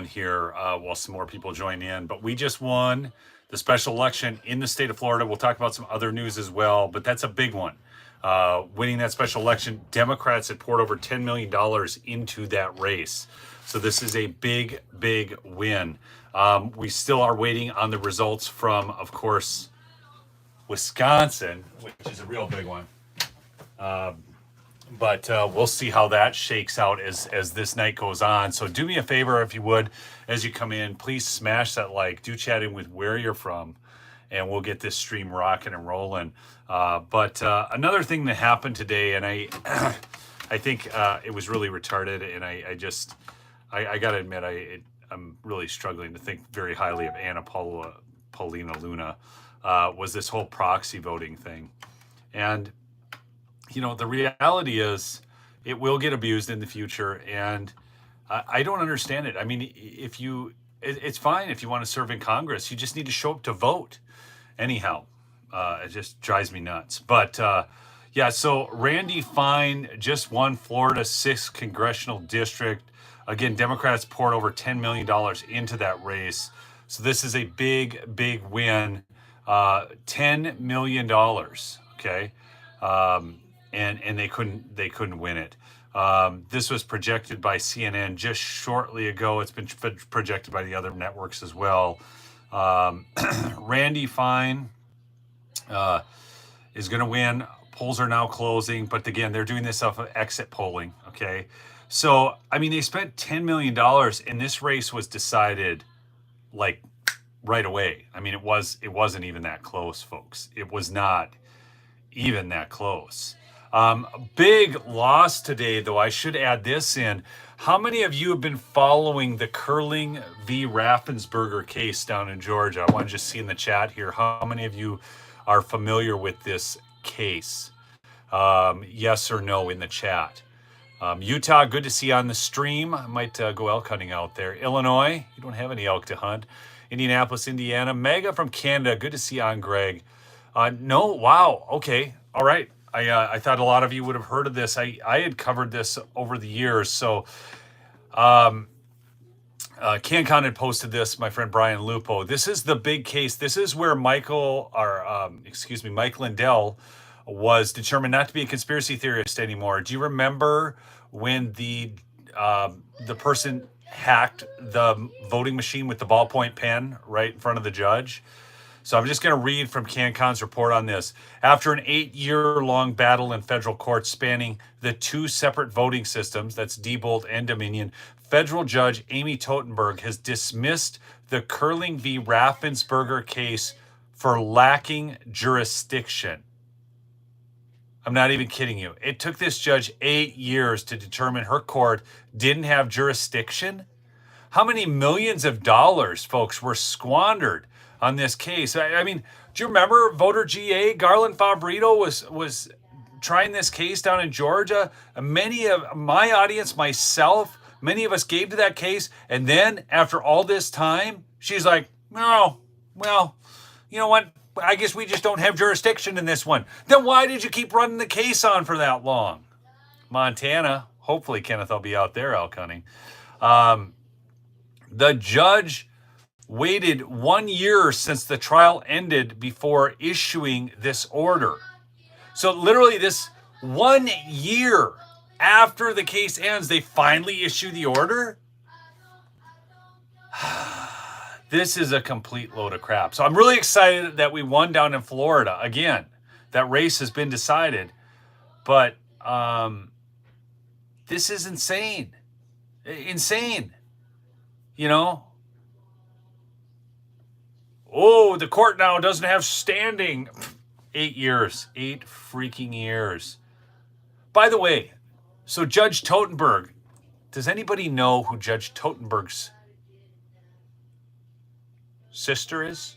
here while some more people join in. But we just won the special election in the state of Florida. We'll talk about some other news as well, but that's a big one. Winning that special election, Democrats had poured over $10 million into that race. So this is a big, big win. We still are waiting on the results from, of course, Wisconsin, which is a real big one. But we'll see how that shakes out as this night goes on. So do me a favor, if you would, as you come in, please smash that like. Do chat in with where you're from, and we'll get this stream rocking and rolling. But another thing that happened today, and I think it was really retarded, and I got to admit, I'm really struggling to think very highly of Anna Paulina Luna, was this whole proxy voting thing. And you know, the reality is it will get abused in the future, and I don't understand it. I mean, it's fine if you want to serve in Congress. You just need to show up to vote. Anyhow, it just drives me nuts. But yeah, so Randy Fine just won Florida's 6th congressional district. Again, Democrats poured over $10 million into that race. So this is a big, big win. $10 million, okay? And they couldn't win it. This was projected by CNN just shortly ago. It's been projected by the other networks as well. Randy Fine is going to win. Polls are now closing, but again, they're doing this off of exit polling. Okay, so I mean, they spent $10 million, and this race was decided like right away. I mean, it wasn't even that close, folks. It was not even that close. Big loss today, though. I should add this in. How many of you have been following the Curling v. Raffensperger case down in Georgia? I want to just see in the chat here. How many of you are familiar with this case? Yes or no in the chat. Utah, good to see you on the stream. I might go elk hunting out there. Illinois, you don't have any elk to hunt. Indianapolis, Indiana. Mega from Canada, good to see you on, Greg. No, wow, okay, all right. I thought a lot of you would have heard of this. I had covered this over the years. So CanCon had posted this, my friend Brian Lupo. This is the big case. This is where Mike Lindell was determined not to be a conspiracy theorist anymore. Do you remember when the person hacked the voting machine with the ballpoint pen right in front of the judge? So I'm just going to read from CanCon's report on this. After an 8-year-long battle in federal courts spanning the 2 separate voting systems, that's Diebold and Dominion, federal judge Amy Totenberg has dismissed the Curling v. Raffensperger case for lacking jurisdiction. I'm not even kidding you. It took this judge 8 years to determine her court didn't have jurisdiction. How many millions of dollars, folks, were squandered on this case? I mean, do you remember voter GA Garland Favorito was trying this case down in Georgia? Many of my audience, myself, many of us gave to that case, and then after all this time, she's like, "No, well, you know what? I guess we just don't have jurisdiction in this one." Then why did you keep running the case on for that long? Montana, hopefully, Kenneth, I'll be out there elk hunting. The judge waited 1 year since the trial ended before issuing this order. So literally this 1 year after the case ends, they finally issue the order? This is a complete load of crap. So I'm really excited that we won down in Florida. Again, that race has been decided. But this is insane. Insane. You know? Oh, the court now doesn't have standing. 8 years. 8 freaking years. By the way, so Judge Totenberg, does anybody know who Judge Totenberg's sister is?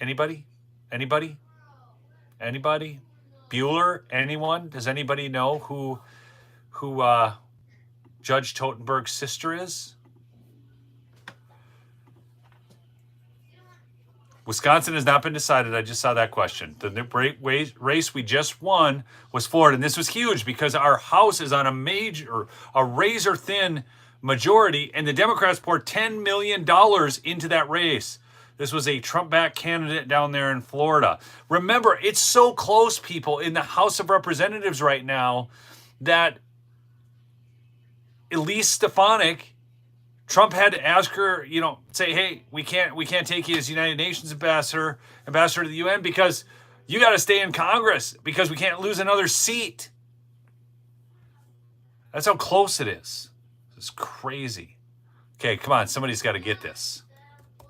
Anybody? Anybody? Anybody? Bueller? Anyone? Does anybody know who Judge Totenberg's sister is? Wisconsin has not been decided. I just saw that question. The race we just won was Florida. And this was huge because our House is on a razor thin majority, and the Democrats poured $10 million into that race. This was a Trump-backed candidate down there in Florida. Remember, it's so close, people, in the House of Representatives right now that Elise Stefanik, Trump had to ask her, say, hey, we can't take you as United Nations ambassador to the UN because you got to stay in Congress because we can't lose another seat. That's how close it is. It's crazy. Okay, come on. Somebody's got to get this. I'm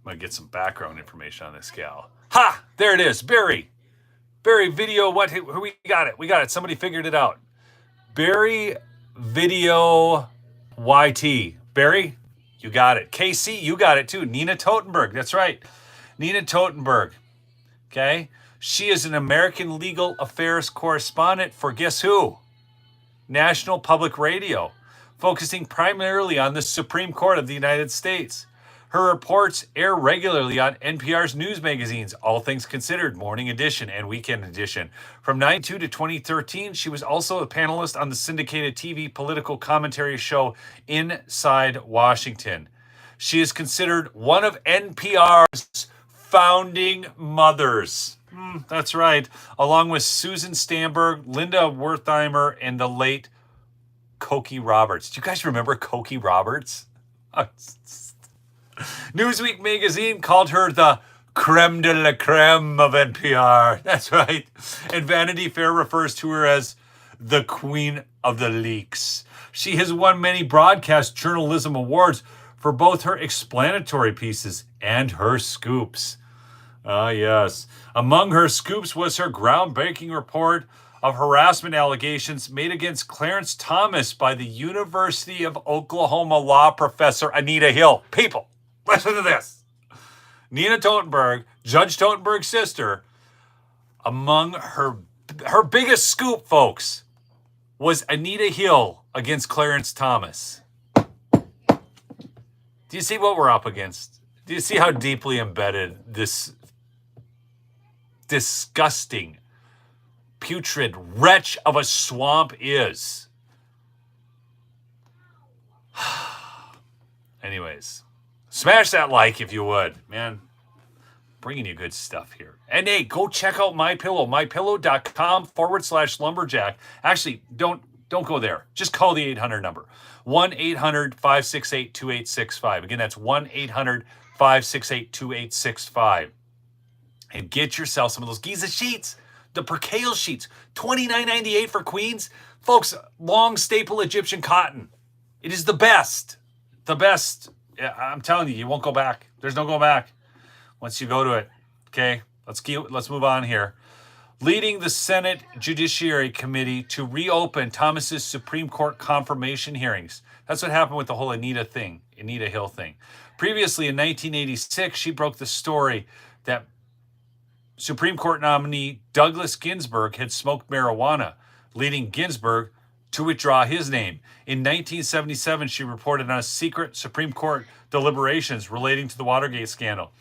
going to get some background information on this gal. Ha! There it is. Barry Video. What? We got it. We got it. Somebody figured it out. Barry Video YT. Barry, you got it. KC, you got it too. Nina Totenberg. That's right. Nina Totenberg. Okay. She is an American legal affairs correspondent for guess who? National Public Radio, focusing primarily on the Supreme Court of the United States. Her reports air regularly on NPR's news magazines, All Things Considered, Morning Edition, and Weekend Edition. From 1992 to 2013, she was also a panelist on the syndicated TV political commentary show Inside Washington. She is considered one of NPR's founding mothers. That's right. Along with Susan Stamberg, Linda Wertheimer, and the late Cokie Roberts. Do you guys remember Cokie Roberts? Newsweek magazine called her the creme de la creme of NPR. That's right. And Vanity Fair refers to her as the queen of the leaks. She has won many broadcast journalism awards for both her explanatory pieces and her scoops. Yes. Among her scoops was her groundbreaking report of harassment allegations made against Clarence Thomas by the University of Oklahoma law professor Anita Hill. People, listen to this. Nina Totenberg, Judge Totenberg's sister, among her biggest scoop, folks, was Anita Hill against Clarence Thomas. Do you see what we're up against? Do you see how deeply embedded this disgusting, putrid wretch of a swamp is? Anyways, smash that like if you would, man. Bringing you good stuff here. And hey, go check out MyPillow, mypillow.com/lumberjack. Actually, don't go there. Just call the 800 number. 1-800-568-2865. Again, that's 1-800-568-2865. And get yourself some of those Giza sheets, the percale sheets, $29.98 for queens. Folks, long staple Egyptian cotton. It is the best. The best. Yeah, I'm telling you, you won't go back. There's no go back once you go to it. Okay, let's move on here. Leading the Senate Judiciary Committee to reopen Thomas's Supreme Court confirmation hearings. That's what happened with the whole Anita Hill thing. Previously, in 1986, she broke the story that Supreme Court nominee Douglas Ginsburg had smoked marijuana, leading Ginsburg to withdraw his name. In 1977, she reported on secret Supreme Court deliberations relating to the Watergate scandal.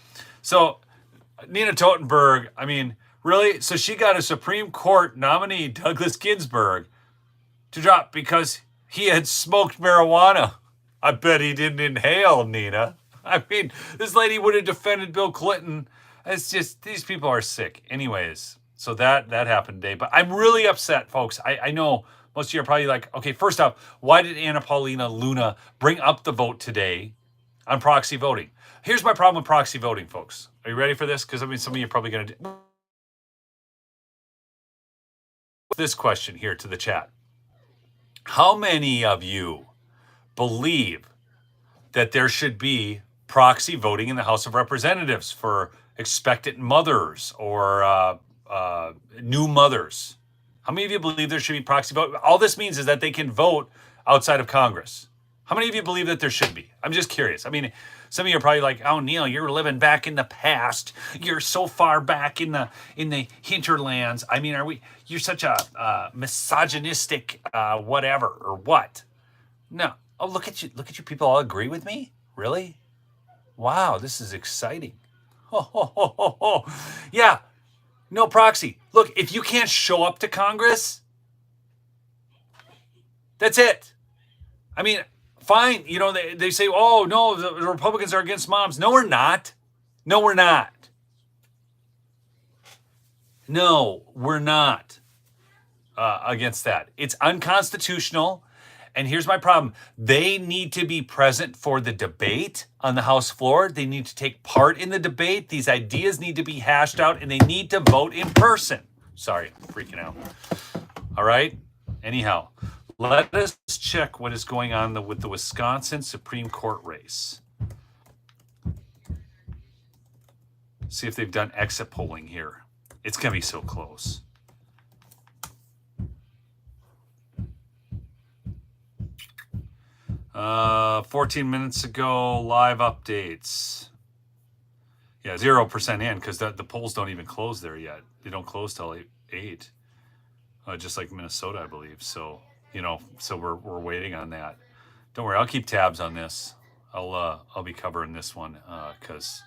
So, Nina Totenberg, I mean, really? So she got a Supreme Court nominee, Douglas Ginsburg, to drop because he had smoked marijuana. I bet he didn't inhale, Nina. I mean, this lady would have defended Bill Clinton. It's just, these people are sick. Anyways, so that happened today. But I'm really upset, folks. I know most of you are probably like, okay, first off, why did Anna Paulina Luna bring up the vote today on proxy voting? Here's my problem with proxy voting, folks. Are you ready for this? Because, I mean, some of you are probably going to do this question here to the chat. How many of you believe that there should be proxy voting in the House of Representatives for expectant mothers or new mothers? How many of you believe there should be proxy vote? All this means is that they can vote outside of Congress. How many of you believe that there should be? I'm just curious. I mean, some of you are probably like, oh, Neil, you're living back in the past. You're so far back in the hinterlands. I mean, you're such a misogynistic whatever or what? No. Oh, look at you. Look at you people all agree with me? Really? Wow, this is exciting. Yeah, no proxy. Look, if you can't show up to Congress, That's it. I mean, fine. You know, they say, oh, no, the Republicans are against moms. No, we're not. No, we're not. No, we're not against that. It's unconstitutional. And here's my problem. They need to be present for the debate on the House floor. They need to take part in the debate. These ideas need to be hashed out, and they need to vote in person. Sorry, I'm freaking out. All right? Anyhow, let us check what is going on with the Wisconsin Supreme Court race. See if they've done exit polling here. It's going to be so close. Uh, 14 minutes ago, live updates. Yeah, 0% in because the polls don't even close there yet. They don't close till 8. Just like Minnesota, I believe. So, you know, so we're waiting on that. Don't worry, I'll keep tabs on this. I'll be covering this one because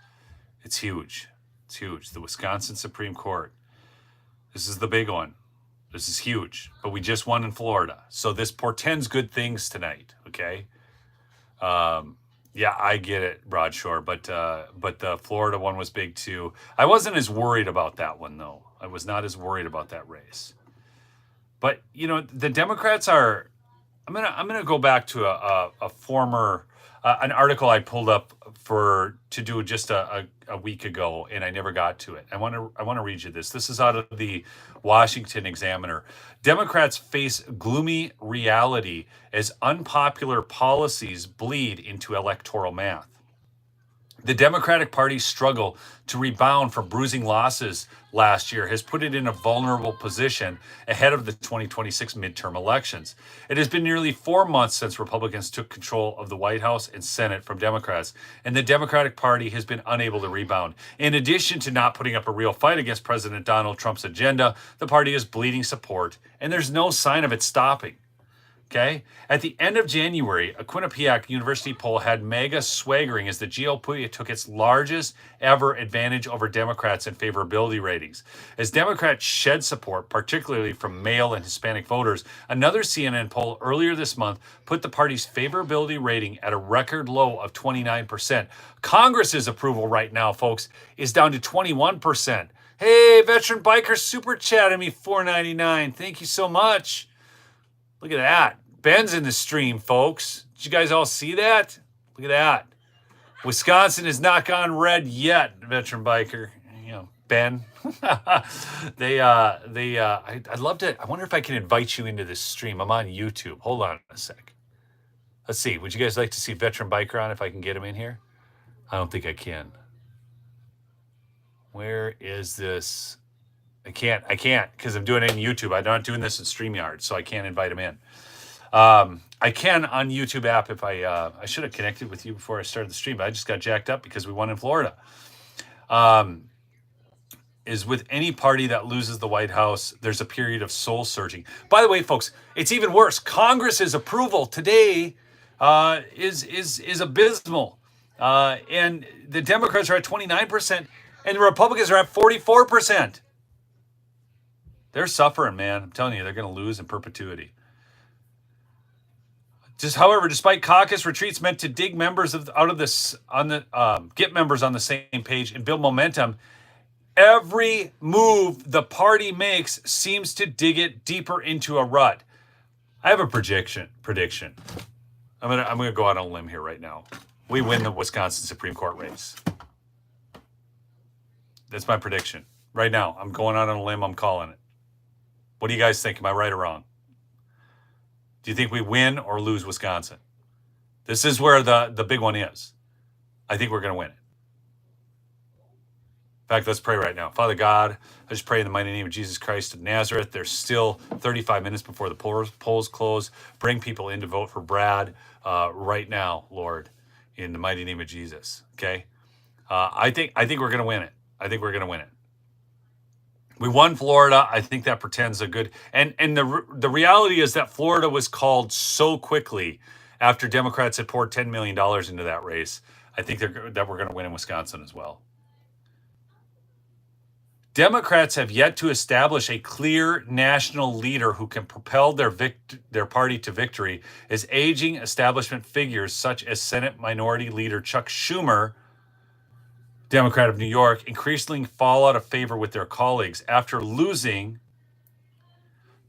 it's huge. It's huge. The Wisconsin Supreme Court. This is the big one. This is huge. But we just won in Florida. So this portends good things tonight, okay? Yeah, I get it, Broadshore, but the Florida one was big too. I wasn't as worried about that one though. I was not as worried about that race. But you know, the Democrats are. I'm gonna go back to a former an article I pulled up to do just a week ago, and I never got to it. I want to read you this. This is out of the Washington Examiner. Democrats face gloomy reality as unpopular policies bleed into electoral math. The Democratic Party's struggle to rebound from bruising losses last year has put it in a vulnerable position ahead of the 2026 midterm elections. It has been nearly 4 months since Republicans took control of the White House and Senate from Democrats, and the Democratic Party has been unable to rebound. In addition to not putting up a real fight against President Donald Trump's agenda, the party is bleeding support, and there's no sign of it stopping. Okay. At the end of January, a Quinnipiac University poll had MAGA swaggering as the GOP took its largest ever advantage over Democrats in favorability ratings. As Democrats shed support, particularly from male and Hispanic voters, another CNN poll earlier this month put the party's favorability rating at a record low of 29%. Congress's approval right now, folks, is down to 21%. Hey, Veteran Biker super chatting me $4.99. Thank you so much. Look at that. Ben's in the stream, folks. Did you guys all see that? Look at that. Wisconsin has not gone red yet, Veteran Biker. You know, Ben. I'd love to. I wonder if I can invite you into this stream. I'm on YouTube. Hold on a sec. Let's see. Would you guys like to see Veteran Biker on if I can get him in here? I don't think I can. Where is this? I can't because I'm doing it in YouTube. I'm not doing this in StreamYard, so I can't invite him in. I can on YouTube app if I should have connected with you before I started the stream, but I just got jacked up because we won in Florida. Is with any party that loses the White House, there's a period of soul searching. By the way, folks, it's even worse. Congress's approval today is abysmal. And the Democrats are at 29%, and the Republicans are at 44%. They're suffering, man. I'm telling you, they're going to lose in perpetuity. However, despite caucus retreats meant to dig members get members on the same page and build momentum, every move the party makes seems to dig it deeper into a rut. I have a prediction. I'm gonna go out on a limb here right now. We win the Wisconsin Supreme Court race. That's my prediction right now. I'm going out on a limb. I'm calling it. What do you guys think? Am I right or wrong? Do you think we win or lose Wisconsin? This is where the big one is. I think we're going to win it. In fact, let's pray right now. Father God, I just pray in the mighty name of Jesus Christ of Nazareth. There's still 35 minutes before the polls close. Bring people in to vote for Brad right now, Lord, in the mighty name of Jesus. Okay? I think we're going to win it. I think we're going to win it. We won Florida. I think that portends a good and the reality is that Florida was called so quickly after Democrats had poured $10 million into that race. I think that we're going to win in Wisconsin as well. Democrats have yet to establish a clear national leader who can propel their party to victory, as aging establishment figures such as Senate Minority Leader Chuck Schumer, Democrat of New York, increasingly fall out of favor with their colleagues after losing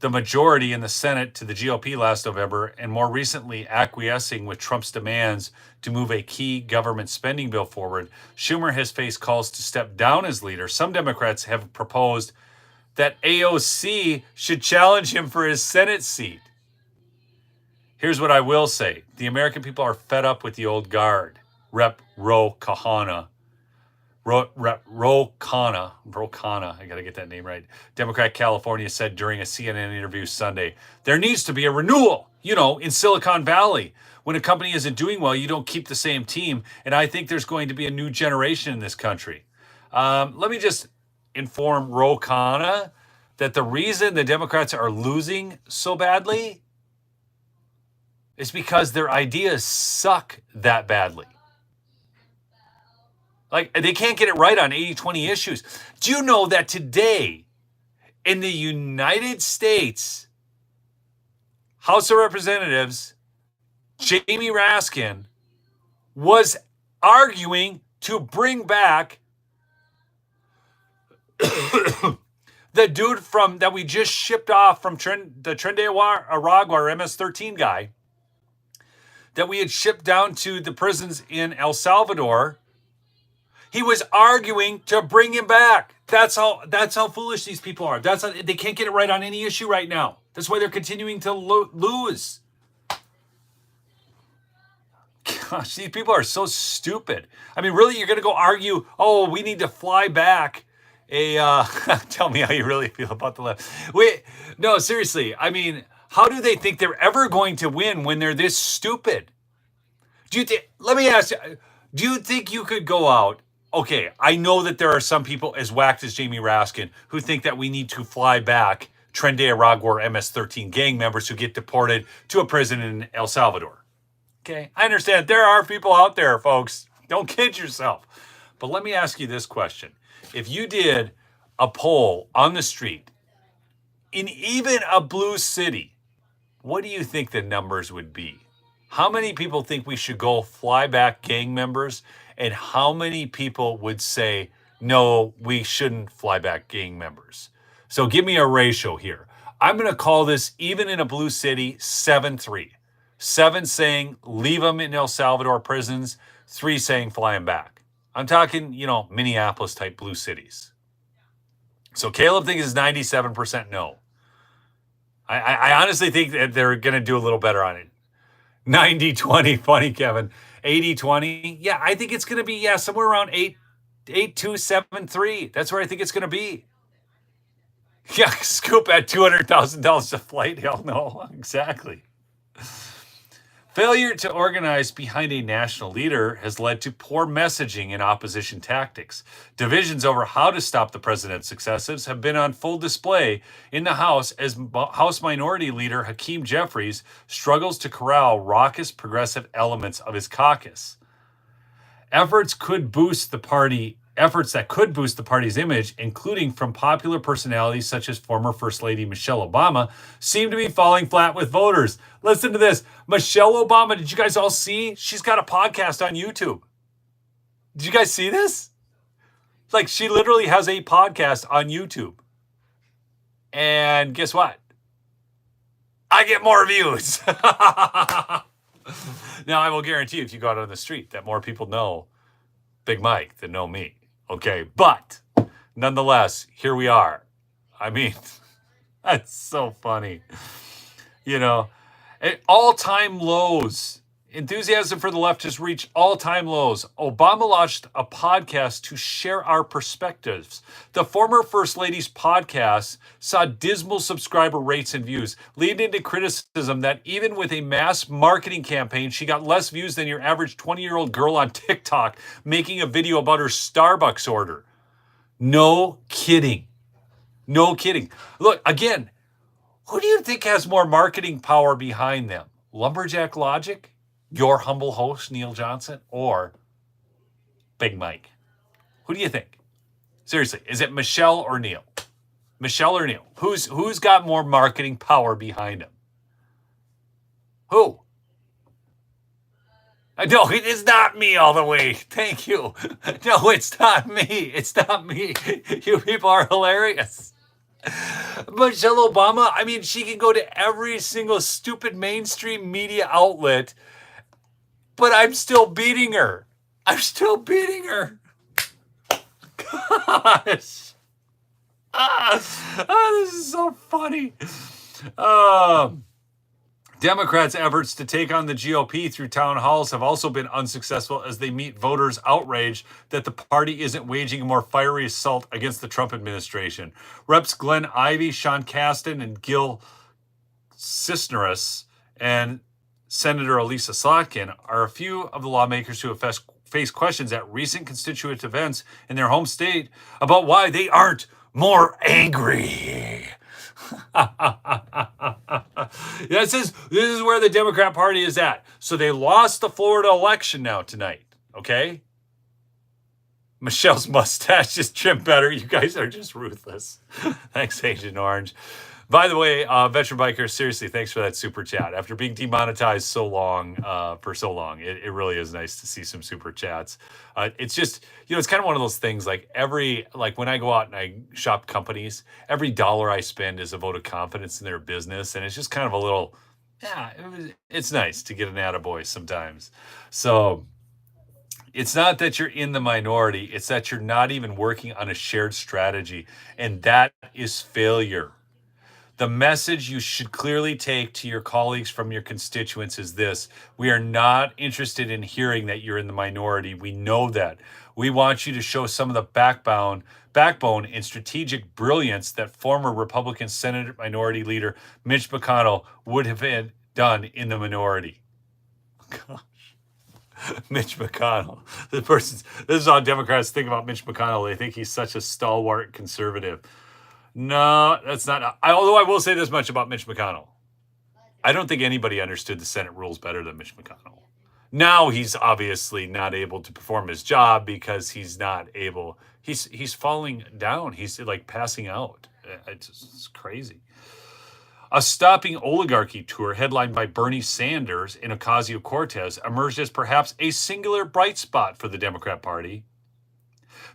the majority in the Senate to the GOP last November, and more recently acquiescing with Trump's demands to move a key government spending bill forward. Schumer has faced calls to step down as leader. Some Democrats have proposed that AOC should challenge him for his Senate seat. Here's what I will say. The American people are fed up with the old guard. Rep. Ro Khanna, I got to get that name right, Democrat California, said during a CNN interview Sunday, there needs to be a renewal, in Silicon Valley. When a company isn't doing well, you don't keep the same team. And I think there's going to be a new generation in this country. Let me just inform Ro Khanna that the reason the Democrats are losing so badly is because their ideas suck that badly. Like, they can't get it right on 80-20 issues. Do you know that today in the United States House of Representatives, Jamie Raskin was arguing to bring back the dude that we just shipped off from the Tren de Aragua, MS-13 guy, that we had shipped down to the prisons in El Salvador. He was arguing to bring him back. That's how foolish these people are. They can't get it right on any issue right now. That's why they're continuing to lose. Gosh, these people are so stupid. I mean, really, you're going to go argue, we need to fly back tell me how you really feel about the left. No, seriously. I mean, how do they think they're ever going to win when they're this stupid? Let me ask you, do you think you could go out? Okay, I know that there are some people as whacked as Jamie Raskin who think that we need to fly back Tren de Aragua MS-13 gang members who get deported to a prison in El Salvador. Okay, I understand there are people out there, folks. Don't kid yourself. But let me ask you this question. If you did a poll on the street in even a blue city, what do you think the numbers would be? How many people think we should go fly back gang members? And how many people would say, no, we shouldn't fly back gang members? So give me a ratio here. I'm going to call this, even in a blue city, 7-3. 7 saying leave them in El Salvador prisons, 3 saying fly them back. I'm talking, Minneapolis type blue cities. So Caleb thinks it's 97% no. I honestly think that they're going to do a little better on it. 90-20, funny, Kevin. 80-20. Yeah, I think it's going to be, somewhere around 8-2-7-3. That's where I think it's going to be. Yeah, Scoop at $200,000 a flight. Hell no. Exactly. Failure to organize behind a national leader has led to poor messaging and opposition tactics. Divisions over how to stop the president's successes have been on full display in the House as House Minority Leader Hakeem Jeffries struggles to corral raucous progressive elements of his caucus. Efforts that could boost the party's image, including from popular personalities such as former First Lady Michelle Obama, seem to be falling flat with voters. Listen to this. Michelle Obama, did you guys all see? She's got a podcast on YouTube. Did you guys see this? Like, she literally has a podcast on YouTube. And guess what? I get more views. Now, I will guarantee you, if you go out on the street, that more people know Big Mike than know me. Okay, but nonetheless, here we are. I mean, that's so funny. At all-time lows. Enthusiasm for the left has reached all-time lows. Obama launched a podcast to share our perspectives. The former First Lady's podcast saw dismal subscriber rates and views, leading to criticism that even with a mass marketing campaign, she got less views than your average 20-year-old girl on TikTok making a video about her Starbucks order. No kidding. No kidding. Look, again, who do you think has more marketing power behind them? Lumberjack Logic? Your humble host, Neil Johnson, or Big Mike? Who do you think? Seriously, is it Michelle or Neil? Michelle or Neil? Who's got more marketing power behind him? Who? No, it is not me all the way. Thank you. No, it's not me. It's not me. You people are hilarious. Michelle Obama, I mean, she can go to every single stupid mainstream media outlet, but I'm still beating her. I'm still beating her. Gosh. This is so funny. Democrats' efforts to take on the GOP through town halls have also been unsuccessful as they meet voters' outrage that the party isn't waging a more fiery assault against the Trump administration. Reps Glenn Ivey, Sean Casten, and Gil Cisneros, and Senator Elisa Slotkin are a few of the lawmakers who have faced questions at recent constituent events in their home state about why they aren't more angry. This is where the Democrat Party is at. So they lost the Florida election now tonight, okay? Michelle's mustache is trimmed better. You guys are just ruthless. Thanks, Agent Orange. By the way, Veteran Biker, seriously, thanks for that super chat. After being demonetized for so long, it really is nice to see some super chats. It's just, it's kind of one of those things like when I go out and I shop companies, every dollar I spend is a vote of confidence in their business. And it's just kind of a little, it's nice to get an attaboy sometimes. So it's not that you're in the minority, it's that you're not even working on a shared strategy. And that is failure. The message you should clearly take to your colleagues from your constituents is this: we are not interested in hearing that you're in the minority. We know that. We want you to show some of the backbone and strategic brilliance that former Republican Senate Minority Leader Mitch McConnell would have done in the minority. Gosh. Mitch McConnell. This is how Democrats think about Mitch McConnell. They think he's such a stalwart conservative. No, that's not. Although I will say this much about Mitch McConnell. I don't think anybody understood the Senate rules better than Mitch McConnell. Now he's obviously not able to perform his job because he's not able. He's falling down. He's like passing out. It's crazy. A stopping oligarchy tour headlined by Bernie Sanders and Ocasio-Cortez emerged as perhaps a singular bright spot for the Democrat Party.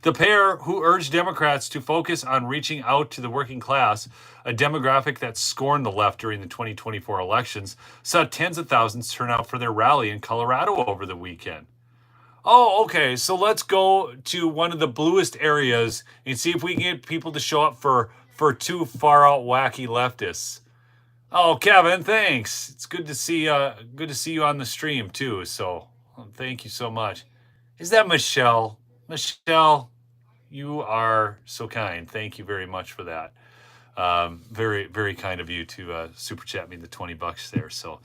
The pair, who urged Democrats to focus on reaching out to the working class, a demographic that scorned the left during the 2024 elections, saw tens of thousands turn out for their rally in Colorado over the weekend. Oh, okay, so let's go to one of the bluest areas and see if we can get people to show up for two far-out wacky leftists. Oh, Kevin, thanks. It's good to see you on the stream too. So thank you so much. Is that Michelle? Michelle, you are so kind. Thank you very much for that. Very, very kind of you to super chat me the $20 there. So,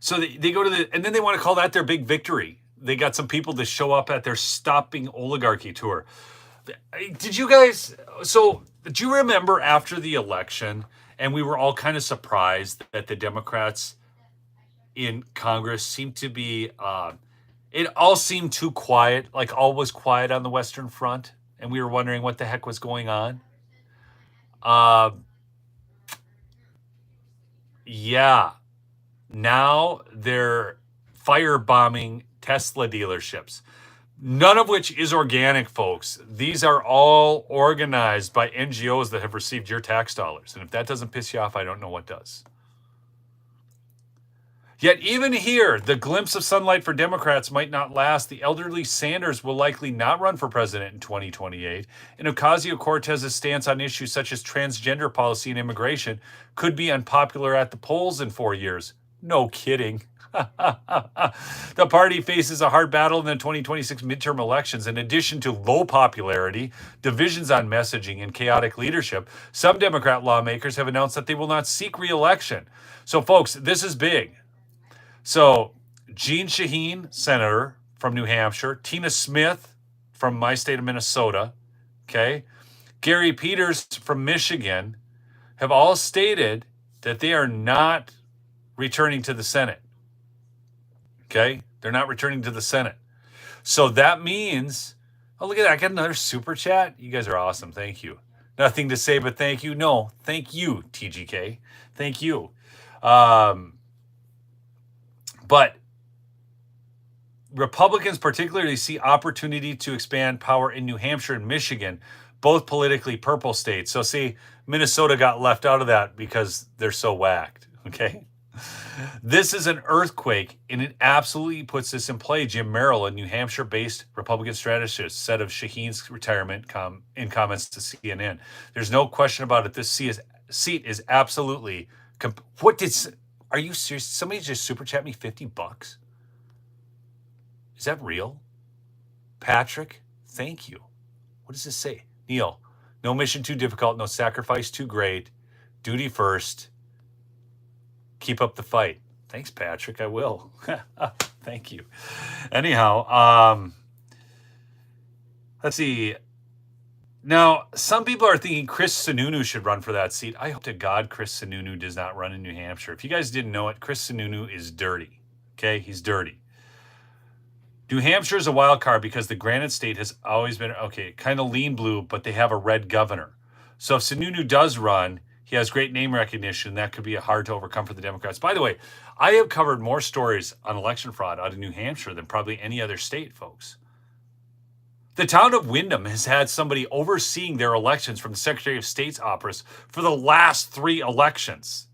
so they go to and then they want to call that their big victory. They got some people to show up at their stopping oligarchy tour. Did you guys? So, do you remember after the election, and we were all kind of surprised that the Democrats in Congress seemed to be. It all seemed too quiet, like all was quiet on the Western Front, and we were wondering what the heck was going on. Yeah. Now they're firebombing Tesla dealerships, none of which is organic, folks. These are all organized by NGOs that have received your tax dollars. And if that doesn't piss you off, I don't know what does. Yet even here, the glimpse of sunlight for Democrats might not last. The elderly Sanders will likely not run for president in 2028. And Ocasio-Cortez's stance on issues such as transgender policy and immigration could be unpopular at the polls in 4 years. No kidding. The party faces a hard battle in the 2026 midterm elections. In addition to low popularity, divisions on messaging, and chaotic leadership, some Democrat lawmakers have announced that they will not seek re-election. So, folks, this is big. So, Jeanne Shaheen, senator from New Hampshire, Tina Smith from my state of Minnesota, okay, Gary Peters from Michigan, have all stated that they are not returning to the Senate. Okay, they're not returning to the Senate. So that means Oh, look at that. I got another super chat. You guys are awesome. Thank you. Nothing to say but thank you. No, thank you, TGK. Thank you. But Republicans particularly see opportunity to expand power in New Hampshire and Michigan, both politically purple states. So see, Minnesota got left out of that because they're so whacked. Okay. This is an earthquake, and it absolutely puts this in play. Jim Merrill, a New Hampshire-based Republican strategist, said of Shaheen's retirement in comments to CNN. There's no question about it. This seat is absolutely. Are you serious? Somebody just super chat me $50. Is that real? Patrick, thank you. What does this say? Neil, no mission too difficult, no sacrifice too great. Duty first. Keep up the fight. Thanks, Patrick. I will. Thank you. Anyhow, let's see. Now, some people are thinking Chris Sununu should run for that seat. I hope to God Chris Sununu does not run in New Hampshire. If you guys didn't know it, Chris Sununu is dirty. Okay? He's dirty. New Hampshire is a wild card because the Granite State has always been, kind of lean blue, but they have a red governor. So if Sununu does run, he has great name recognition. That could be hard to overcome for the Democrats. By the way, I have covered more stories on election fraud out of New Hampshire than probably any other state, folks. The town of Windham has had somebody overseeing their elections from the Secretary of State's office for the last 3 elections.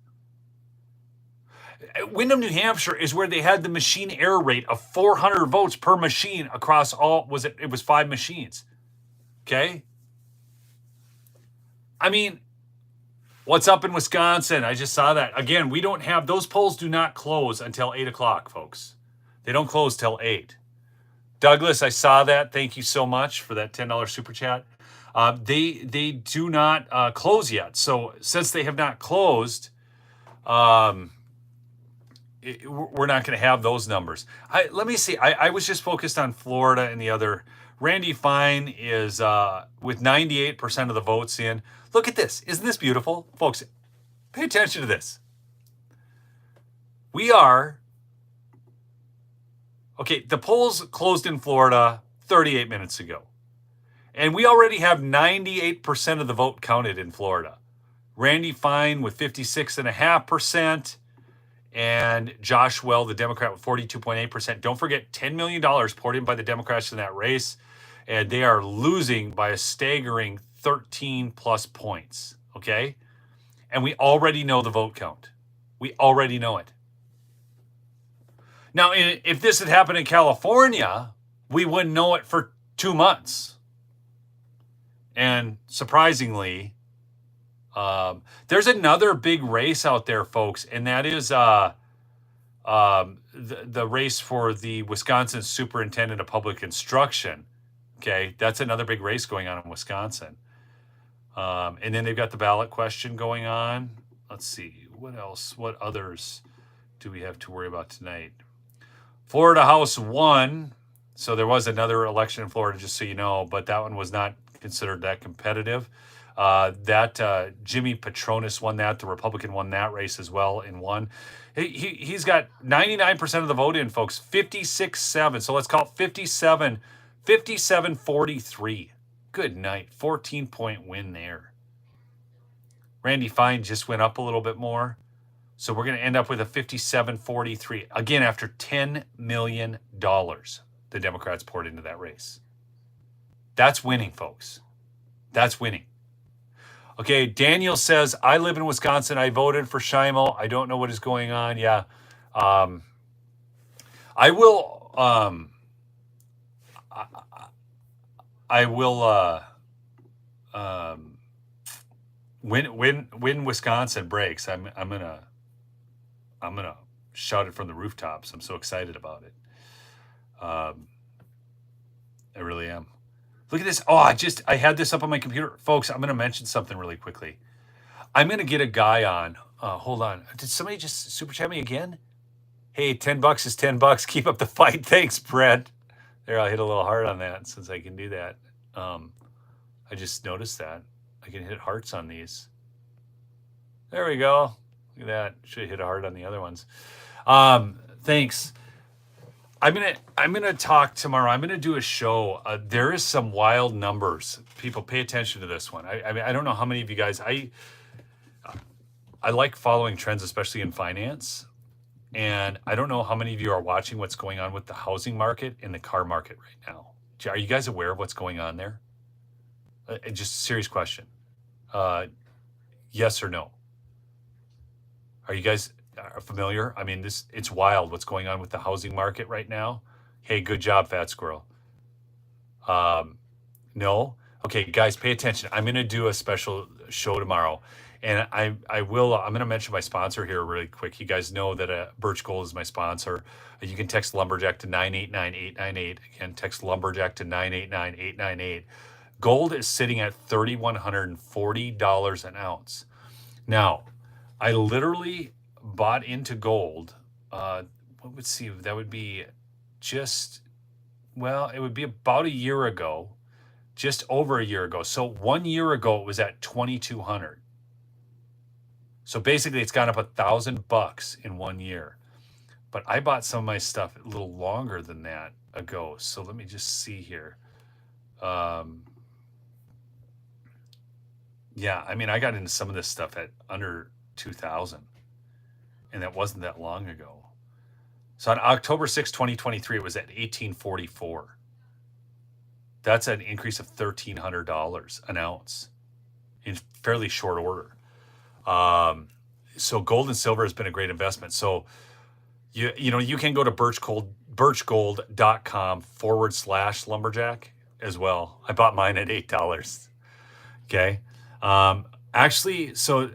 Windham, New Hampshire is where they had the machine error rate of 400 votes per machine across all, it was 5 machines. Okay? I mean, what's up in Wisconsin? I just saw that. Again, we don't have, those polls do not close until 8 o'clock, folks. They don't close till 8. Douglas, I saw that. Thank you so much for that $10 super chat. They do not close yet. So since they have not closed, we're not going to have those numbers. Let me see. I was just focused on Florida and the other. Randy Fine is with 98% of the votes in. Look at this. Isn't this beautiful? Folks, pay attention to this. We are... Okay, the polls closed in Florida 38 minutes ago. And we already have 98% of the vote counted in Florida. Randy Fine with 56.5%. And Josh Well, the Democrat, with 42.8%. Don't forget, $10 million poured in by the Democrats in that race. And they are losing by a staggering 13 plus points. Okay? And we already know the vote count. We already know it. Now, if this had happened in California, we wouldn't know it for 2 months. And surprisingly, there's another big race out there, folks, and that is the race for the Wisconsin Superintendent of Public Instruction. Okay, that's another big race going on in Wisconsin. And then they've got the ballot question going on. Let's see, what else? What others do we have to worry about tonight? Florida House won, so there was another election in Florida, just so you know, but that one was not considered that competitive. Jimmy Patronis won that. The Republican won that race as well and won. He's got 99% of the vote in, folks. 56-7. So let's call it 57-43. Good night. 14-point win there. Randy Fine just went up a little bit more. So we're going to end up with a 57-43. Again, after $10 million the Democrats poured into that race. That's winning, folks. That's winning. Okay, Daniel says, I live in Wisconsin. I voted for Scheimel. I don't know what is going on. Yeah. I will... I will... when Wisconsin breaks, I'm gonna shout it from the rooftops. I'm so excited about it. I really am. Look at this. Oh, I had this up on my computer. Folks, I'm gonna mention something really quickly. I'm gonna get a guy on. Hold on. Did somebody just super chat me again? Hey, $10 is $10. Keep up the fight. Thanks, Brett. There, I'll hit a little heart on that since I can do that. I just noticed that. I can hit hearts on these. There we go. Look at that. Should have hit a heart on the other ones. Thanks. I'm gonna talk tomorrow. I'm gonna do a show. There is some wild numbers. People, pay attention to this one. I mean, I don't know how many of you guys. I like following trends, especially in finance. And I don't know how many of you are watching what's going on with the housing market and the car market right now. Are you guys aware of what's going on there? Just a serious question. Yes or no? Are you guys familiar? I mean, it's wild what's going on with the housing market right now. Hey, good job, Fat Squirrel. No? Okay, guys, pay attention. I'm going to do a special show tomorrow. And I'm going to mention my sponsor here really quick. You guys know that Birch Gold is my sponsor. You can text Lumberjack to 989-898. Again, text Lumberjack to 989-898. Gold is sitting at $3,140 an ounce. Now, I literally bought into gold. Let's see, that would be it would be about a year ago, just over a year ago. So 1 year ago, it was at 2,200. So basically, it's gone up $1,000 in 1 year. But I bought some of my stuff a little longer than that ago. So let me just see here. Yeah, I mean, I got into some of this stuff at under 2,000, and that wasn't that long ago. So on October 6, 2023, it was at 1844. That's an increase of $1,300 an ounce in fairly short order. So gold and silver has been a great investment. So you can go to birchgold.com/lumberjack as well. I bought mine at $8. Okay. Actually, so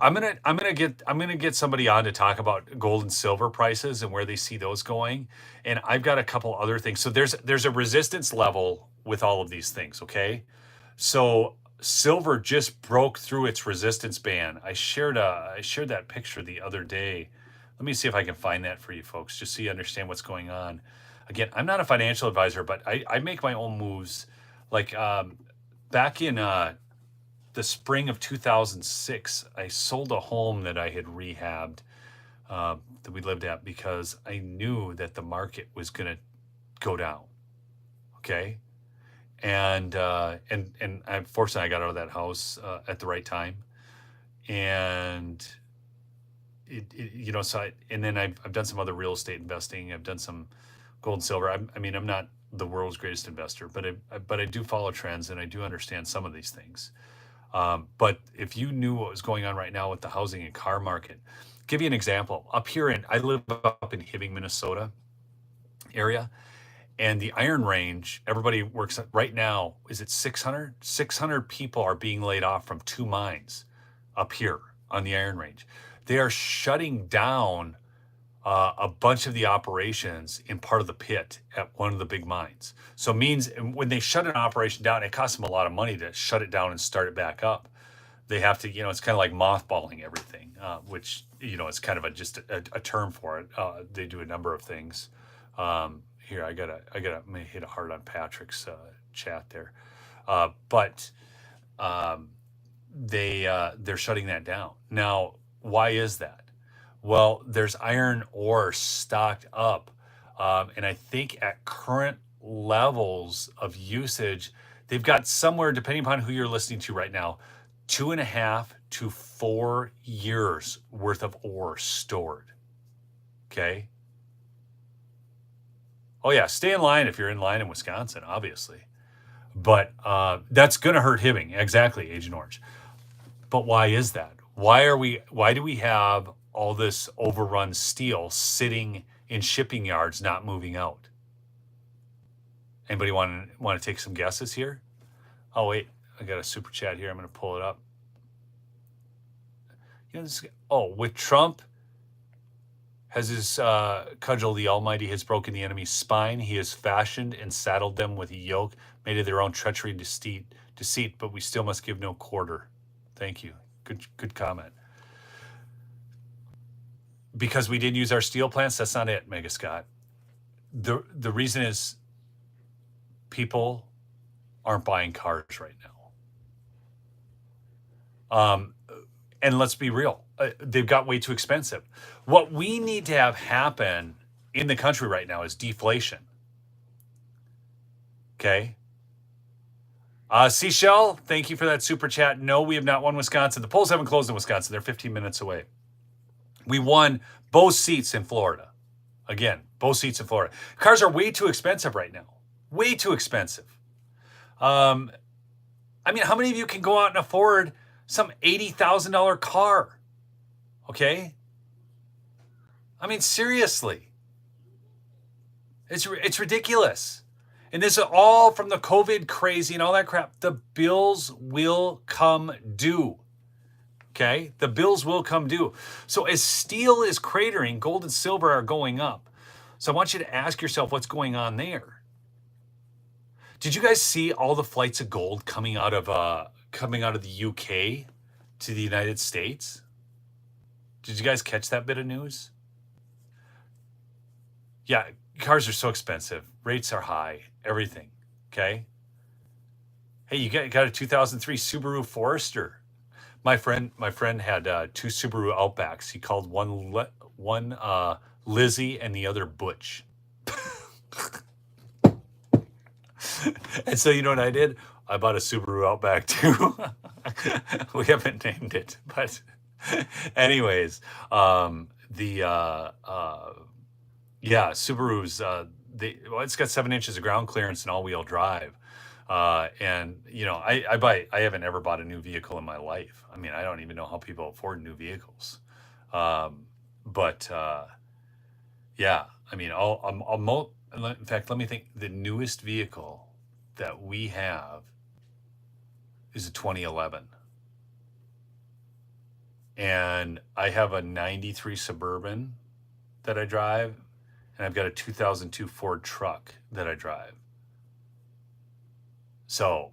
I'm gonna get somebody on to talk about gold and silver prices and where they see those going. And I've got a couple other things. So there's a resistance level with all of these things. Okay. So silver just broke through its resistance band. I shared that picture the other day. Let me see if I can find that for you folks, just so you understand what's going on. Again, I'm not a financial advisor, but I make my own moves. Like back in the spring of 2006, I sold a home that I had rehabbed that we lived at because I knew that the market was going to go down. Okay. And fortunately I got out of that house at the right time. And then I've done some other real estate investing. I've done some gold and silver. I'm not the world's greatest investor, but I do follow trends and I do understand some of these things. But if you knew what was going on right now with the housing and car market, give you an example. I live up in Hibbing, Minnesota area, and the Iron Range, everybody works right now, is it 600? 600 people are being laid off from 2 mines up here on the Iron Range. They are shutting down a bunch of the operations in part of the pit at one of the big mines. So it means when they shut an operation down, it costs them a lot of money to shut it down and start it back up. They have to, it's kind of like mothballing everything, which, it's kind of just a term for it. They do a number of things. Here, I may hit a heart on Patrick's chat there. But they're shutting that down. Now, why is that? Well, there's iron ore stocked up. And I think at current levels of usage, they've got somewhere, depending upon who you're listening to right now, 2.5 to 4 years worth of ore stored. Okay. Oh yeah, stay in line if you're in line in Wisconsin, obviously. But that's going to hurt Hibbing. Exactly, Agent Orange. But why is that? Why do we have all this overrun steel sitting in shipping yards not moving out? Anybody want to take some guesses here? Oh wait, I got a super chat here. I'm going to pull it up. With Trump has his cudgel, the Almighty has broken the enemy's spine. He has fashioned and saddled them with a yoke, made of their own treachery and deceit, but we still must give no quarter. Thank you. Good comment. Because we didn't use our steel plants, that's not it, Mega Scott. The reason is people aren't buying cars right now. And let's be real, they've got way too expensive. What we need to have happen in the country right now is deflation. Okay. Seashell, thank you for that super chat. No, we have not won Wisconsin. The polls haven't closed in Wisconsin. They're 15 minutes away. We won both seats in Florida. Again, both seats in Florida. Cars are way too expensive right now. Way too expensive. I mean, how many of you can go out and afford some $80,000 car? Okay. I mean, seriously. It's ridiculous. And this is all from the COVID crazy and all that crap. The bills will come due. Okay? The bills will come due. So as steel is cratering, gold and silver are going up. So I want you to ask yourself what's going on there. Did you guys see all the flights of gold coming out of the UK to the United States? Did you guys catch that bit of news? Yeah, cars are so expensive. Rates are high. Everything. Okay? Hey, you got a 2003 Subaru Forester. My friend had 2 Subaru Outbacks. He called one Lizzie and the other Butch. And so you know what I did? I bought a Subaru Outback too. We haven't named it, but anyways, Subaru's it's got 7 inches of ground clearance and all-wheel drive. And you know, I haven't ever bought a new vehicle in my life. I mean, I don't even know how people afford new vehicles. Yeah, I mean, in fact, let me think. The newest vehicle that we have is a 2011. And I have a 93 Suburban that I drive, and I've got a 2002 Ford truck that I drive. So,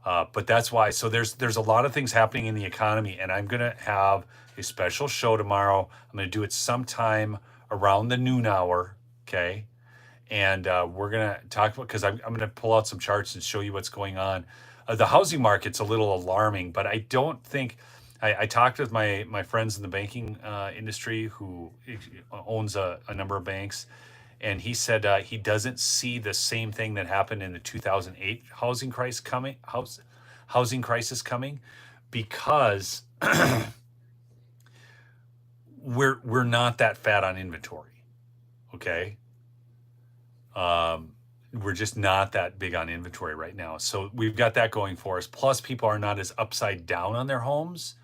but that's why. So there's a lot of things happening in the economy, and I'm going to have a special show tomorrow. I'm going to do it sometime around the noon hour, okay? And we're going to talk about, because I'm going to pull out some charts and show you what's going on. The housing market's a little alarming, but I don't think, I talked with my friends in the banking industry who owns a number of banks, and he said he doesn't see the same thing that happened in the 2008 housing crisis coming, because we're not that fat on inventory, okay? We're just not that big on inventory right now. So we've got that going for us. Plus, people are not as upside down on their homes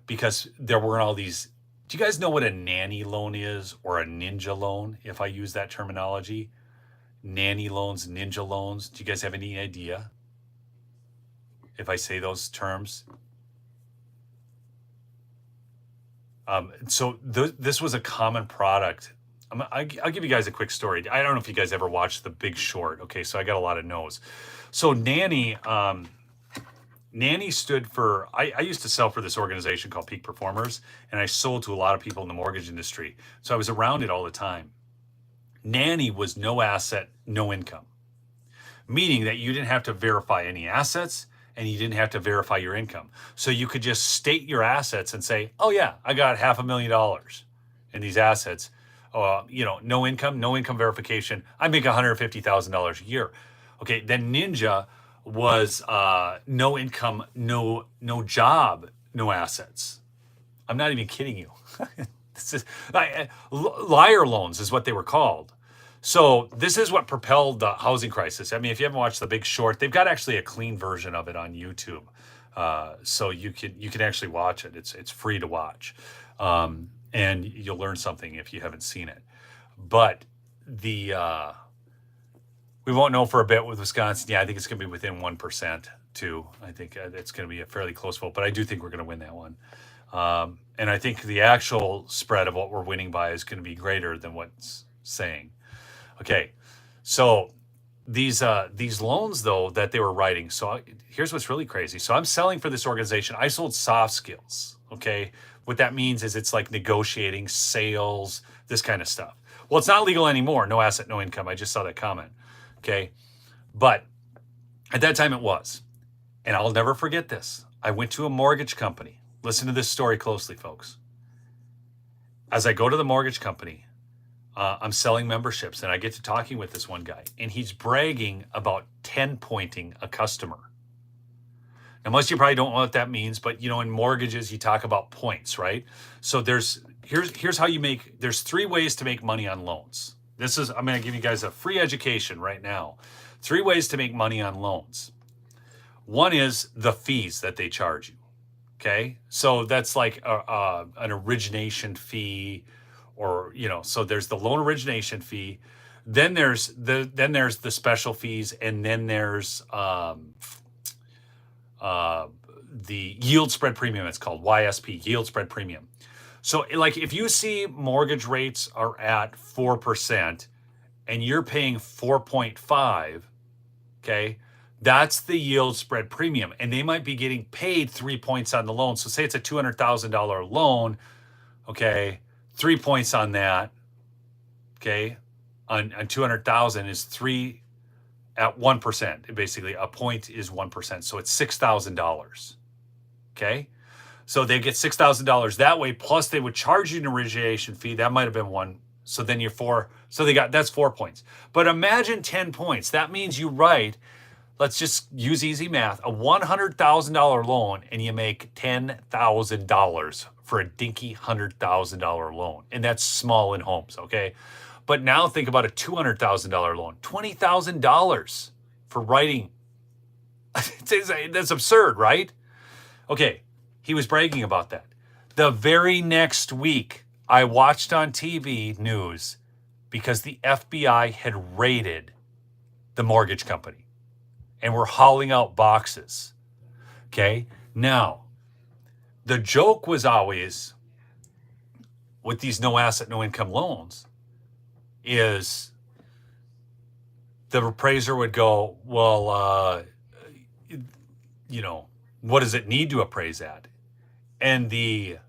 because there weren't all these. Do you guys know what a nanny loan is, or a ninja loan, if I use that terminology? Nanny loans, ninja loans. Do you guys have any idea if I say those terms? So this was a common product. I'll give you guys a quick story. I don't know if you guys ever watched The Big Short. Okay, so I got a lot of no's. So Nanny stood for, I used to sell for this organization called Peak Performers, and I sold to a lot of people in the mortgage industry. So I was around it all the time. Nanny was no asset, no income, meaning that you didn't have to verify any assets and you didn't have to verify your income. So you could just state your assets and say, oh yeah, I got $500,000 in these assets. No income verification. I make $150,000 a year. Okay, then Ninja was no income, no job, no assets. I'm not even kidding you. This is liar loans is what they were called. So this is what propelled the housing crisis. I mean, if you haven't watched The Big Short, they've got actually a clean version of it on YouTube, so you can actually watch it. It's free to watch. And you'll learn something if you haven't seen it. But we won't know for a bit with Wisconsin. Yeah, I think it's going to be within 1% too. I think it's going to be a fairly close vote, but I do think we're going to win that one. And I think the actual spread of what we're winning by is going to be greater than what's saying. Okay, so these loans though that they were writing. So here's what's really crazy. So I'm selling for this organization. I sold soft skills. Okay. What that means is it's like negotiating, sales, this kind of stuff. Well, it's not legal anymore. No asset, no income. I just saw that comment. Okay. But at that time it was. And I'll never forget this. I went to a mortgage company. Listen to this story closely, folks. As I go to the mortgage company, I'm selling memberships, and I get to talking with this one guy, and he's bragging about 10 pointing a customer. Now, most of you probably don't know what that means, but in mortgages, you talk about points, right? So here's how you there's 3 ways to make money on loans. I'm going to give you guys a free education right now. 3 ways to make money on loans. One is the fees that they charge you. Okay, so that's like an origination fee, or so there's the loan origination fee, then there's the special fees, and then there's the yield spread premium. It's called YSP, yield spread premium. So like if you see mortgage rates are at 4% and you're paying 4.5, okay, that's the yield spread premium, and they might be getting paid 3 points on the loan. So say it's a $200,000 loan, okay, 3 points on that, okay, on 200,000 is 3 at 1%. Basically, a point is 1%, so it's $6,000. Okay, so they get $6,000 that way. Plus, they would charge you an origination fee. That might have been 1. So then you're 4. So that's 4 points. But imagine 10 points. That means you write. Let's just use easy math, a $100,000 loan, and you make $10,000 for a dinky $100,000 loan. And that's small in homes, okay? But now think about a $200,000 loan, $20,000 for writing. That's absurd, right? Okay, he was bragging about that. The very next week, I watched on TV news because the FBI had raided the mortgage company and were hauling out boxes. Okay, now the joke was always with these no asset, no income loans is the appraiser would go, well, what does it need to appraise at? And the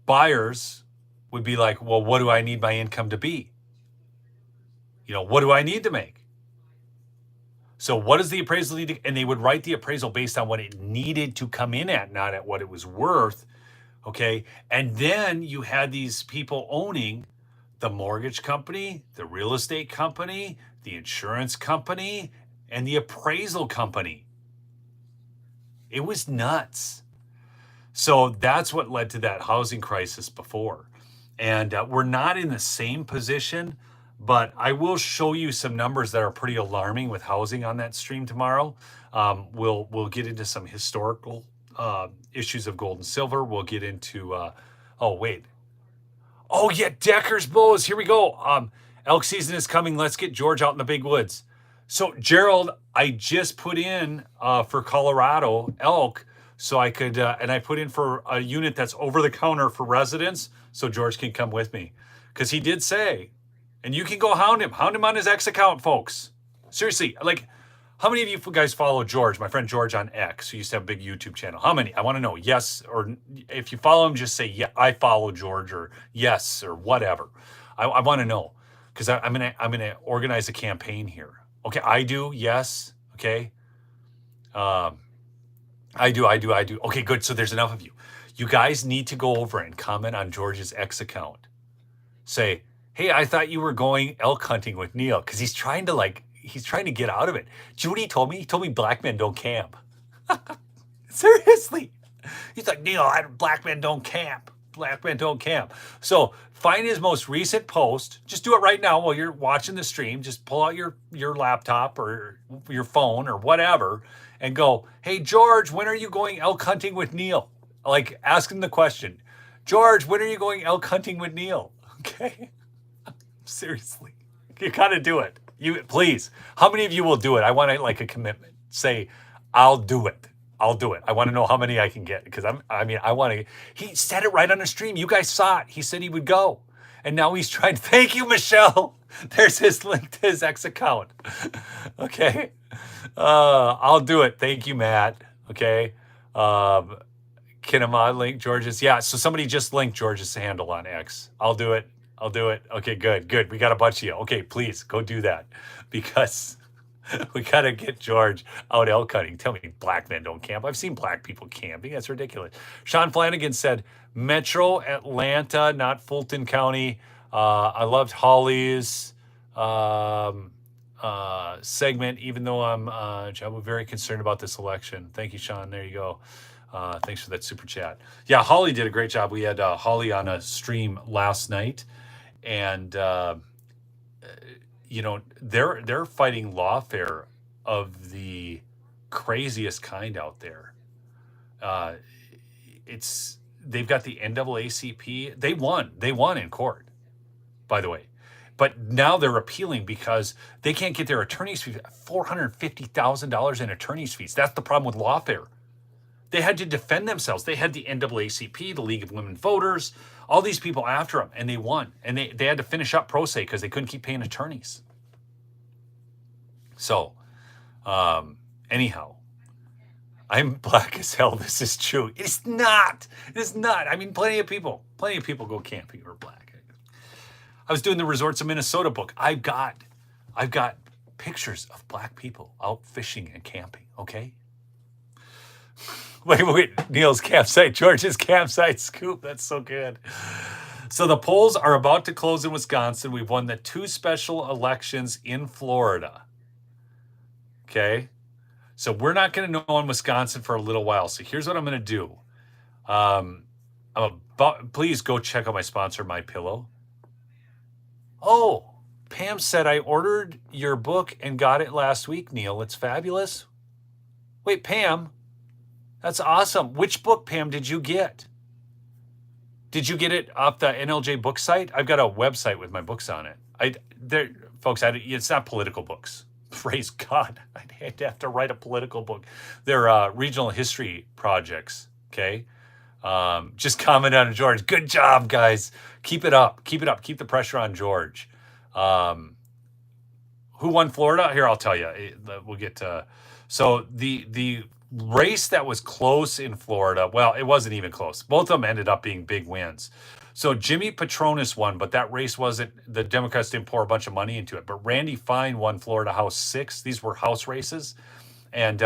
buyers would be like, well, what do I need my income to be? What do I need to make? So what does the appraisal need to, and they would write the appraisal based on what it needed to come in at, not at what it was worth. Okay. And then you had these people owning the mortgage company, the real estate company, the insurance company, and the appraisal company. It was nuts. So that's what led to that housing crisis before. And we're not in the same position, but I will show you some numbers that are pretty alarming with housing on that stream tomorrow. We'll get into some historical issues of gold and silver. We'll get into, Decker's bows. Here we go. Elk season is coming. Let's get George out in the big woods. So Gerald, I just put in for Colorado elk, so I could, and I put in for a unit that's over the counter for residents, so George can come with me, because he did say, and you can go hound him on his X account, folks. Seriously, like, how many of you guys follow George, my friend George on X, who used to have a big YouTube channel? How many? I want to know. Yes, or if you follow him, just say, yeah, I follow George, or yes, or whatever. I want to know, because I'm gonna organize a campaign here. Okay, I do. Yes. Okay. I do. Okay, good. So there's enough of you. You guys need to go over and comment on George's X account. Say, hey, I thought you were going elk hunting with Neil, because he's trying to get out of it. Do you know what he told me? He told me black men don't camp. Seriously. He's like, Neil, black men don't camp. Black men don't camp. So find his most recent post. Just do it right now while you're watching the stream. Just pull out your laptop or your phone or whatever and go, hey, George, when are you going elk hunting with Neil? Like, ask him the question. George, when are you going elk hunting with Neil? Okay. Seriously. You got to do it. Please. How many of you will do it? I want a commitment. Say, I'll do it. I'll do it. I want to know how many I can get, because I want to. He said it right on the stream. You guys saw it. He said he would go. And now he's trying. Thank you, Michelle. There's his link to his X account. Okay. I'll do it. Thank you, Matt. Okay. Can I link George's? Yeah. So somebody just linked George's handle on X. I'll do it. Okay, good. We got a bunch of you. Okay, please go do that, because we got to get George out elk hunting. Tell me black men don't camp. I've seen black people camping. That's ridiculous. Sean Flanagan said, Metro Atlanta, not Fulton County. I loved Holly's segment, even though I'm very concerned about this election. Thank you, Sean. There you go. Thanks for that super chat. Yeah, Holly did a great job. We had Holly on a stream last night, and you know, they're fighting lawfare of the craziest kind out there. They've got the NAACP. They won in court, by the way. But now they're appealing because they can't get their attorney's fees. $450,000 in attorney's fees. That's the problem with lawfare. They had to defend themselves. They had the NAACP, the League of Women Voters, all these people after them, and they won. And they had to finish up pro se because they couldn't keep paying attorneys. So, anyhow, I'm black as hell. This is true. It's not. It's not. I mean, plenty of people go camping who are black. I was doing the Resorts of Minnesota book. I've got pictures of black people out fishing and camping. Okay. Wait. Neil's campsite, George's campsite scoop. That's so good. So the polls are about to close in Wisconsin. We've won the 2 special elections in Florida. Okay. So we're not going to know in Wisconsin for a little while. So here's what I'm going to do. Please go check out my sponsor, MyPillow. Oh, Pam said I ordered your book and got it last week, Neil. It's fabulous. Wait, Pam, that's awesome. Which book, Pam, did you get? Did you get it off the NLJ book site? I've got a website with my books on it. It's not political books. Praise God. I'd hate to have to write a political book. They're regional history projects, okay? Just comment on George. Good job, guys. Keep it up. Keep the pressure on George. Who won Florida? Here, I'll tell you. We'll get to... So the race that was close in Florida, well, it wasn't even close. Both of them ended up being big wins. So Jimmy Patronis won, but that race wasn't... The Democrats didn't pour a bunch of money into it. But Randy Fine won Florida House 6. These were House races. And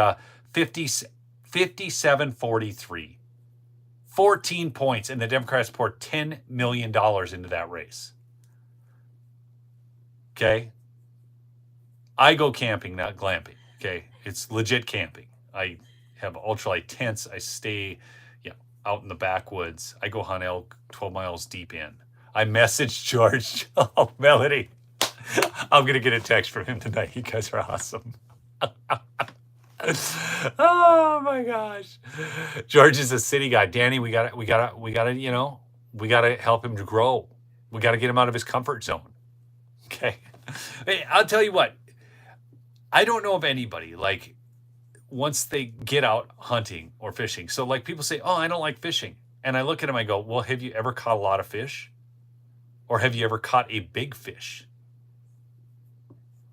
57-43. 14 points, and the Democrats poured $10 million into that race. Okay? I go camping, not glamping. Okay? It's legit camping. I have ultralight tents. I stay out in the backwoods. I go hunt elk 12 miles deep in. I messaged George. Oh, Melody. I'm going to get a text from him tonight. You guys are awesome. Oh my gosh. George is a city guy. Danny, we gotta help him to grow. We gotta get him out of his comfort zone. Okay. Hey, I'll tell you what. I don't know of anybody, like, once they get out hunting or fishing. So like people say, oh, I don't like fishing. And I look at them, I go, well, have you ever caught a lot of fish? Or have you ever caught a big fish?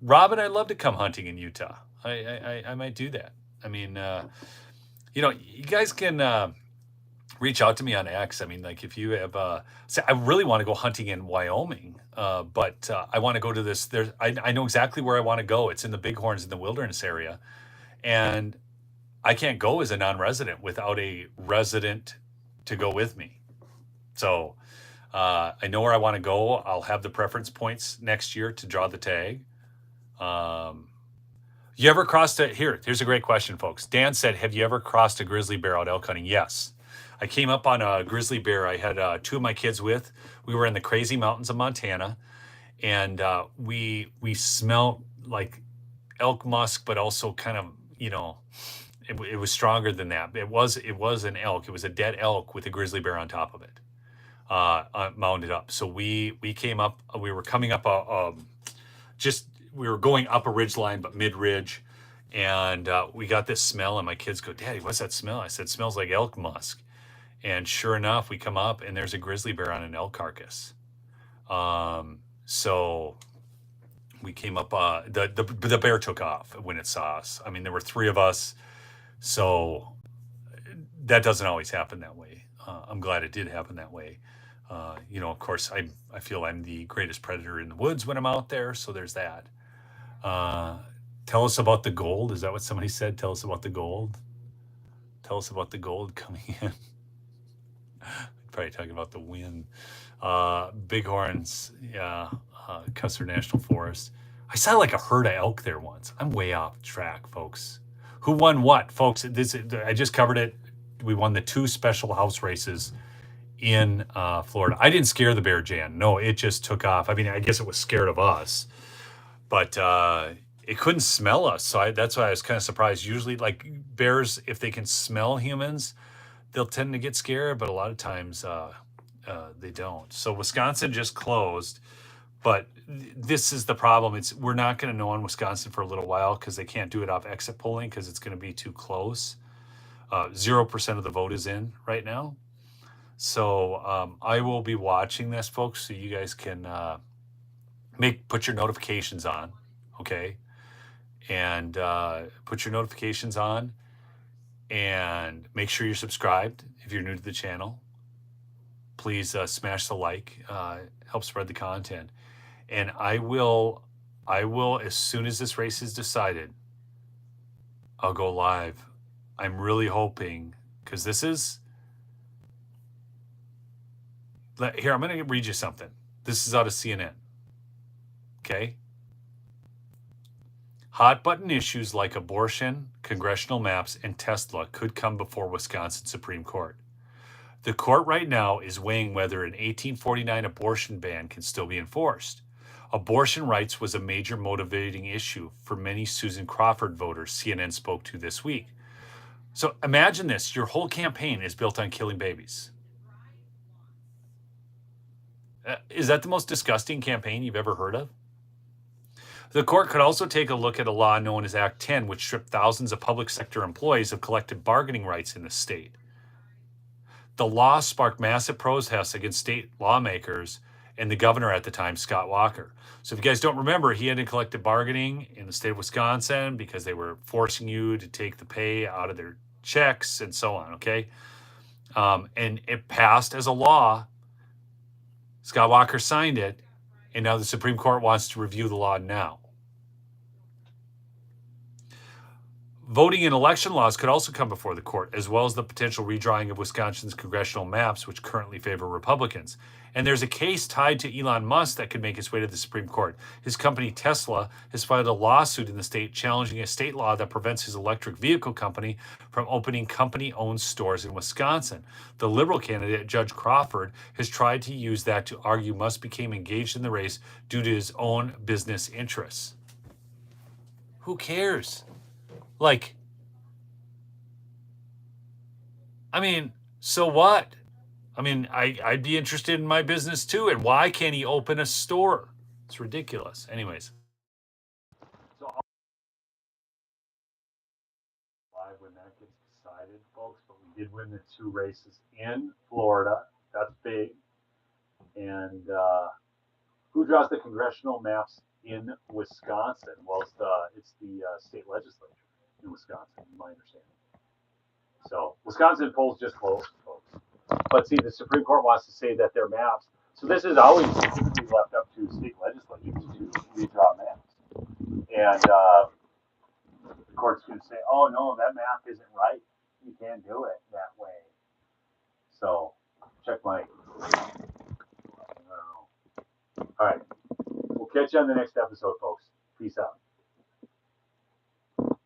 Robin, I'd love to come hunting in Utah. I might do that. I mean, you guys can reach out to me on X. I mean, like if you have, say, I really want to go hunting in Wyoming, but I want to go to this. I know exactly where I want to go. It's in the Bighorns in the wilderness area, and I can't go as a non-resident without a resident to go with me. So I know where I want to go. I'll have the preference points next year to draw the tag. You ever crossed here's a great question, folks. Dan said, have you ever crossed a grizzly bear out elk hunting? Yes. I came up on a grizzly bear. I had 2 of my kids with. We were in the crazy mountains of Montana, and we smelled like elk musk, but also kind of, it was stronger than that. It was an elk. It was a dead elk with a grizzly bear on top of it, mounded up. So we came up, we were coming up we were going up a ridge line, but mid-ridge, and we got this smell, and my kids go, Daddy, what's that smell? I said, it smells like elk musk. And sure enough, we come up, and there's a grizzly bear on an elk carcass. So we came up, the bear took off when it saw us. I mean, there were 3 of us, so that doesn't always happen that way. I'm glad it did happen that way. Of course, I feel I'm the greatest predator in the woods when I'm out there, so there's that. Tell us about the gold. Is that what somebody said? Tell us about the gold. Tell us about the gold coming in. Probably talking about the wind. Bighorns, yeah, Custer National Forest. I saw like a herd of elk there once. I'm way off track, folks. Who won what, folks? I just covered it. We won the 2 special house races in Florida. I didn't scare the bear, Jan. No, it just took off. I mean, I guess it was scared of us, but it couldn't smell us. So that's why I was kind of surprised. Usually, like bears, if they can smell humans, they'll tend to get scared, but a lot of times they don't. So Wisconsin just closed, but this is the problem. We're not going to know in Wisconsin for a little while because they can't do it off exit polling because it's going to be too close. 0% of the vote is in right now. So I will be watching this, folks, so you guys can put your notifications on, okay? And put your notifications on and make sure you're subscribed if you're new to the channel. Please smash the like, help spread the content. And I will, as soon as this race is decided, I'll go live. I'm really hoping, because this is, here, I'm going to read you something. This is out of CNN. Okay? Hot button issues like abortion, congressional maps, and Tesla could come before Wisconsin Supreme Court. The court right now is weighing whether an 1849 abortion ban can still be enforced. Abortion rights was a major motivating issue for many Susan Crawford voters CNN spoke to this week. So imagine this, your whole campaign is built on killing babies. Is that the most disgusting campaign you've ever heard of? The court could also take a look at a law known as Act 10, which stripped thousands of public sector employees of collective bargaining rights in the state. The law sparked massive protests against state lawmakers and the governor at the time, Scott Walker. So if you guys don't remember, he ended collective bargaining in the state of Wisconsin because they were forcing you to take the pay out of their checks and so on, okay? And it passed as a law. Scott Walker signed it, and now the Supreme Court wants to review the law now. Voting and election laws could also come before the court, as well as the potential redrawing of Wisconsin's congressional maps, which currently favor Republicans. And there's a case tied to Elon Musk that could make its way to the Supreme Court. His company, Tesla, has filed a lawsuit in the state challenging a state law that prevents his electric vehicle company from opening company-owned stores in Wisconsin. The Liberal candidate, Judge Crawford, has tried to use that to argue Musk became engaged in the race due to his own business interests. Who cares? Like, I mean, so what? I mean, I'd be interested in my business too. And why can't he open a store? It's ridiculous. Anyways. So live when that gets decided, folks, but we did win the 2 races in Florida. That's big. And who draws the congressional maps in Wisconsin? Well, it's the state legislature in Wisconsin, my understanding. So Wisconsin polls just closed, folks. But see, the Supreme Court wants to say that their maps. So this is always typically left up to state legislatures to redraw maps, and the court's going to say, "Oh no, that map isn't right. You can't do it that way." So check my. I don't know. All right, we'll catch you on the next episode, folks. Peace out.